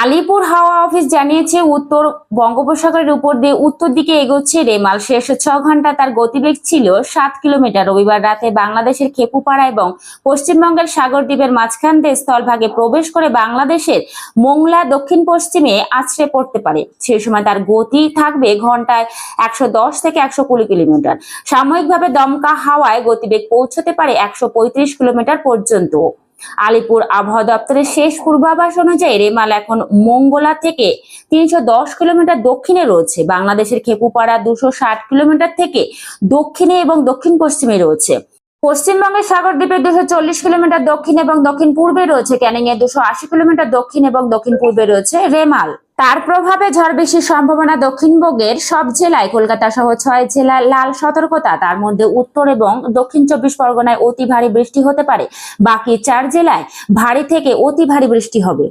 আলিপুর হাওয়া অফিস জানিয়েছে উত্তর বঙ্গোপসাগরের উপর দিয়ে উত্তর দিকে এগোচ্ছে রেমাল। শেষ 6 ঘন্টা তার গতিবেগ ছিল 7 কিলোমিটার। রবিবার রাতে বাংলাদেশের খেপুপাড়া এবং পশ্চিমবঙ্গের সাগরদ্বীপের মাঝখান দিয়ে স্থলভাগে প্রবেশ করে বাংলাদেশের মোংলা দক্ষিণ পশ্চিমে আছড়ে পড়তে পারে। সেই সময় তার গতি থাকবে ঘন্টায় 110 থেকে 120 কিলোমিটার। সাময়িকভাবে দমকা হাওয়ায় গতিবেগ পৌঁছতে পারে 135 কিলোমিটার পর্যন্ত। আলিপুর আবহাওয়া দপ্তরের শেষ পূর্বাভাস অনুযায়ী রেমাল এখন মঙ্গলা থেকে 310 কিলোমিটার দক্ষিণে রয়েছে। বাংলাদেশের খেপুপাড়া 260 কিলোমিটার থেকে দক্ষিণে এবং দক্ষিণ পশ্চিমে রয়েছে। পশ্চিমবঙ্গের সাগরদ্বীপে 240 কিলোমিটার দক্ষিণ এবং দক্ষিণ পূর্বে রয়েছে ক্যানিং এ। 280 কিলোমিটার দক্ষিণ এবং দক্ষিণ পূর্বে রয়েছে রেমাল। তার প্রভাবে ঝড় বৃষ্টির সম্ভাবনা দক্ষিণবঙ্গের সব জেলায়। কলকাতা সহ 6 জেলায় লাল সতর্কতা। তার মধ্যে উত্তর এবং দক্ষিণ 24 পরগনায় অতি ভারী বৃষ্টি হতে পারে। বাকি 4 জেলায় ভারী থেকে অতি ভারী বৃষ্টি হবে।